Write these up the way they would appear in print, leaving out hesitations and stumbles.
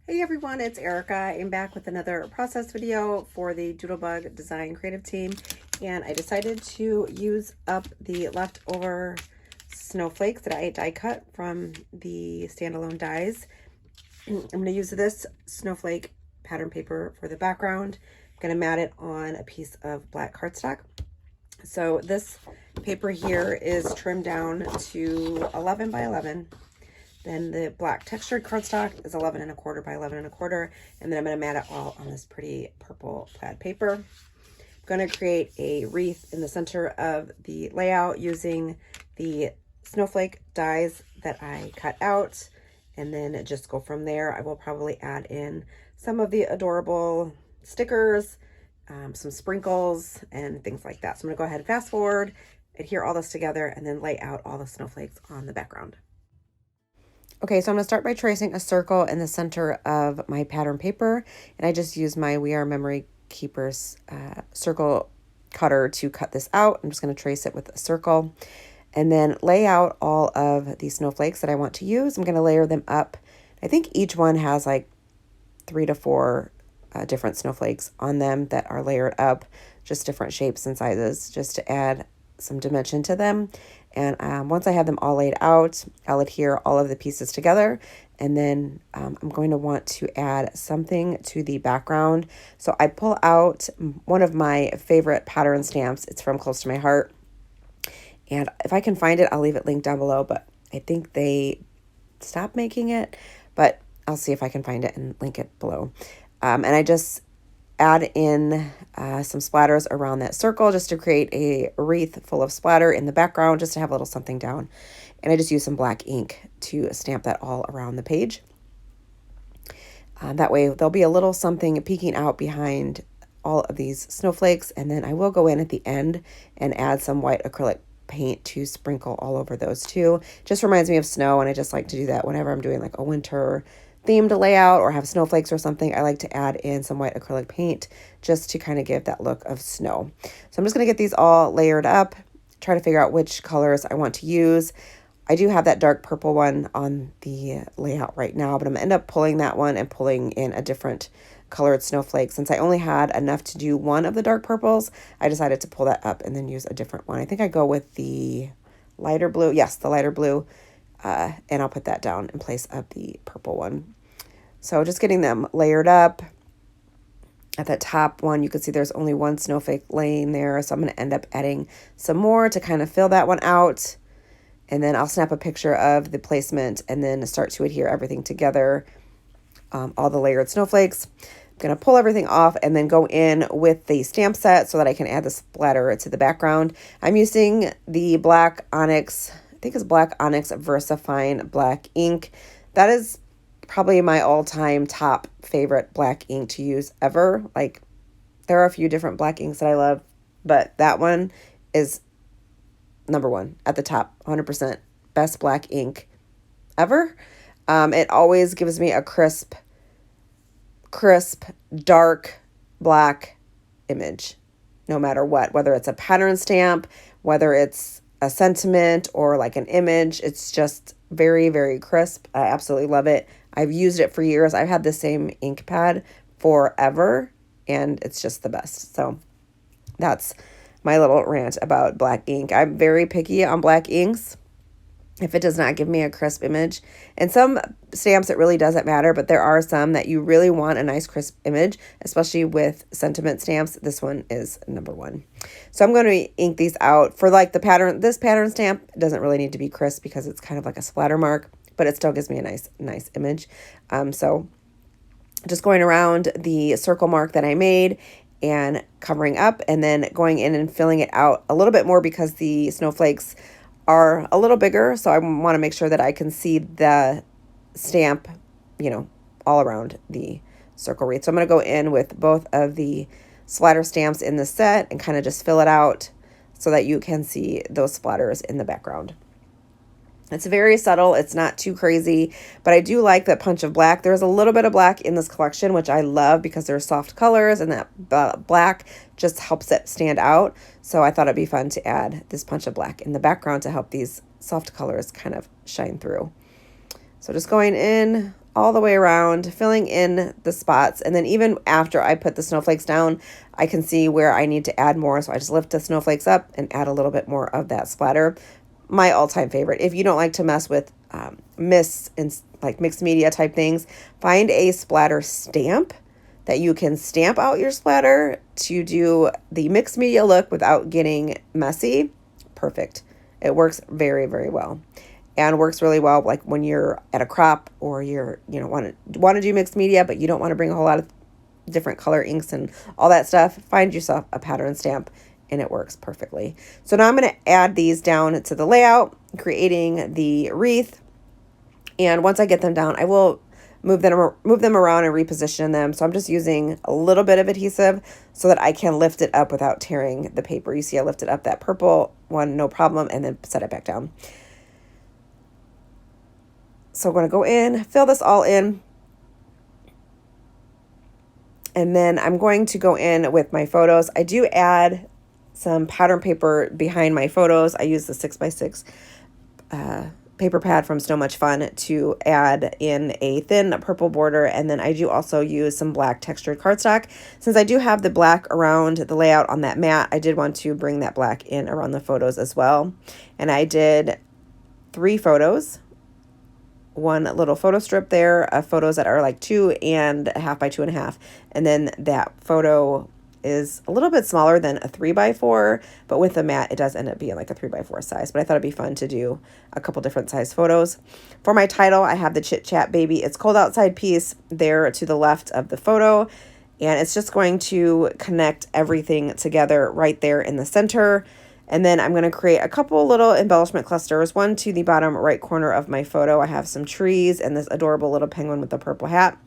Hey everyone, it's Erica. I'm back with another process video for the Doodlebug Design creative team, and I decided to use up the leftover snowflakes that I die cut from the standalone dies. I'm going to use this snowflake pattern paper for the background. I'm going to mat it on a piece of black cardstock. So this paper here is trimmed down to 11 by 11. Then the black textured cardstock is 11 1/4 by 11 1/4. And then I'm going to mat it all on this pretty purple plaid paper. I'm going to create a wreath in the center of the layout using the snowflake dies that I cut out. And then just go from there. I will probably add in some of the adorable stickers, some sprinkles, and things like that. So I'm going to go ahead and fast forward, adhere all this together, and then lay out all the snowflakes on the background. Okay, so I'm going to start by tracing a circle in the center of my pattern paper, and I just use my We Are Memory Keepers circle cutter to cut this out. I'm just going to trace it with a circle and then lay out all of these snowflakes that I want to use. I'm going to layer them up. I think each one has like 3 to 4 different snowflakes on them that are layered up, just different shapes and sizes, just to add some dimension to them. And once I have them all laid out, I'll adhere all of the pieces together. And then I'm going to want to add something to the background. So I pull out one of my favorite pattern stamps. It's from Close to My Heart. And if I can find it, I'll leave it linked down below. But I think they stopped making it. But I'll see if I can find it and link it below. And I just add in some splatters around that circle just to create a wreath full of splatter in the background, just to have a little something down. And I just use some black ink to stamp that all around the page. That way there'll be a little something peeking out behind all of these snowflakes. And then I will go in at the end and add some white acrylic paint to sprinkle all over those too. Just reminds me of snow, and I just like to do that whenever I'm doing like a winter themed layout or have snowflakes or something. I like to add in some white acrylic paint just to kind of give that look of snow. So I'm just going to get these all layered up, try to figure out which colors I want to use. I do have that dark purple one on the layout right now, but I'm going to end up pulling that one and pulling in a different colored snowflake. Since I only had enough to do one of the dark purples, I decided to pull that up and then use a different one. I think I go with the lighter blue. Yes, the lighter blue. And I'll put that down in place of the purple one. So just getting them layered up. At that top one, you can see there's only one snowflake laying there. So I'm going to end up adding some more to kind of fill that one out. And then I'll snap a picture of the placement and then start to adhere everything together. All the layered snowflakes. I'm going to pull everything off and then go in with the stamp set so that I can add the splatter to the background. I'm using the black onyx, I think it's black onyx VersaFine black ink. That is probably my all-time top favorite black ink to use ever. Like, there are a few different black inks that I love, but that one is number one at the top, 100% best black ink ever. It always gives me a crisp, dark black image, no matter what, whether it's a pattern stamp, whether it's a sentiment or like an image. It's just very, very crisp. I absolutely love it. I've used it for years. I've had the same ink pad forever, and it's just the best. So that's my little rant about black ink. I'm very picky on black inks if it does not give me a crisp image. And some stamps, it really doesn't matter, but there are some that you really want a nice crisp image, especially with sentiment stamps. This one is number one. So I'm going to ink these out for like the pattern. This pattern stamp doesn't really need to be crisp because it's kind of like a splatter mark, but it still gives me a nice image. So just going around the circle mark that I made and covering up, and then going in and filling it out a little bit more because the snowflakes are a little bigger. So I want to make sure that I can see the stamp, all around the circle wreath. So I'm going to go in with both of the splatter stamps in the set and kind of just fill it out so that you can see those splatters in the background. It's very subtle. It's not too crazy, but I do like that punch of black. There's a little bit of black in this collection, which I love because they're soft colors, and that black just helps it stand out. So I thought it'd be fun to add this punch of black in the background to help these soft colors kind of shine through. So just going in all the way around, filling in the spots. And then even after I put the snowflakes down, I can see where I need to add more. So I just lift the snowflakes up and add a little bit more of that splatter. My all-time favorite. If you don't like to mess with mists and like mixed media type things, find a splatter stamp that you can stamp out your splatter to do the mixed media look without getting messy. Perfect. It works very, very well. And works really well like when you're at a crop or you're, want to do mixed media, but you don't want to bring a whole lot of different color inks and all that stuff. Find yourself a pattern stamp and it works perfectly. So now I'm going to add these down to the layout, creating the wreath. And once I get them down, I will move them around and reposition them. So I'm just using a little bit of adhesive so that I can lift it up without tearing the paper. You see I lifted up that purple one, no problem, and then set it back down. So I'm going to go in, fill this all in. And then I'm going to go in with my photos. I do add some pattern paper behind my photos. I use the 6x6 paper pad from So Much Fun to add in a thin purple border. And then I do also use some black textured cardstock. Since I do have the black around the layout on that mat, I did want to bring that black in around the photos as well. And I did 3 photos. One little photo strip there of photos that are like 2.5 by 2.5. And then that photo is a little bit smaller than a 3x4, but with the mat, it does end up being like a 3x4 size. But I thought it'd be fun to do a couple different size photos. For my title, I have the Chit Chat Baby It's Cold Outside piece there to the left of the photo. And it's just going to connect everything together right there in the center. And then I'm going to create a couple little embellishment clusters, one to the bottom right corner of my photo. I have some trees and this adorable little penguin with a purple hat.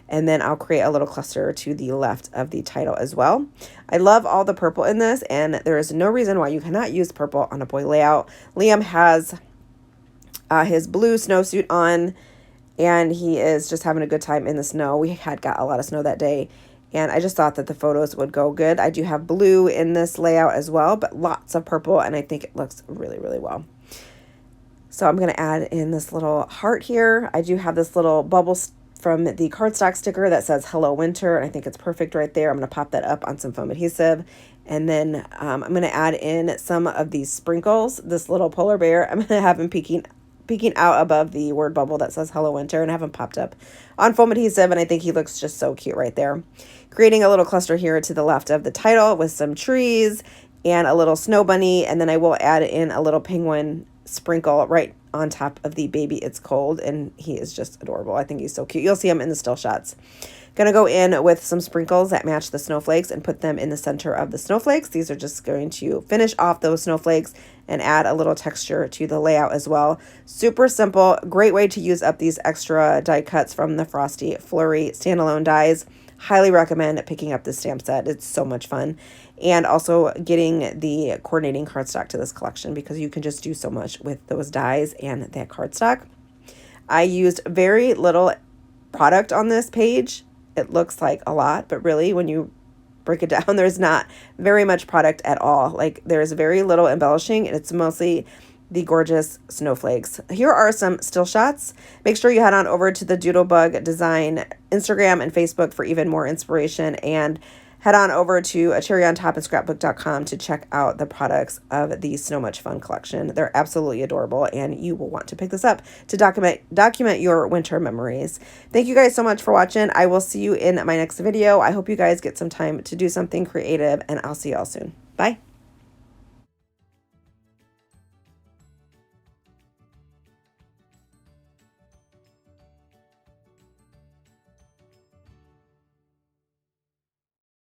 And then I'll create a little cluster to the left of the title as well. I love all the purple in this, and there is no reason why you cannot use purple on a boy layout. Liam has his blue snowsuit on, and he is just having a good time in the snow. We had got a lot of snow that day. And I just thought that the photos would go good. I do have blue in this layout as well, but lots of purple, and I think it looks really, really well. So I'm going to add in this little heart here. I do have this little bubble from the cardstock sticker that says Hello Winter, and I think it's perfect right there. I'm going to pop that up on some foam adhesive. And then I'm going to add in some of these sprinkles. This little polar bear, I'm going to have him peeking out above the word bubble that says Hello Winter and have him popped up on foam adhesive, and I think he looks just so cute right there. Creating a little cluster here to the left of the title with some trees and a little snow bunny, and then I will add in a little penguin sprinkle right on top of the Baby It's Cold, and he is just adorable. I think he's so cute. You'll see him in the still shots. Gonna go in with some sprinkles that match the snowflakes and put them in the center of the snowflakes. These are just going to finish off those snowflakes and add a little texture to the layout as well. Super simple, great way to use up these extra die cuts from the Frosty Flurry standalone dies. Highly recommend picking up this stamp set. It's so much fun. And also getting the coordinating cardstock to this collection because you can just do so much with those dies and that cardstock. I used very little product on this page. It looks like a lot, but really when you break it down, there's not very much product at all. Like there's very little embellishing, and it's mostly the gorgeous snowflakes. Here are some still shots. Make sure you head on over to the Doodlebug Design Instagram and Facebook for even more inspiration, and head on over to A Cherry on Top and scrapbook.com to check out the products of the So Much Fun collection. They're absolutely adorable, and you will want to pick this up to document your winter memories. Thank you guys so much for watching. I will see you in my next video. I hope you guys get some time to do something creative, and I'll see you all soon. Bye.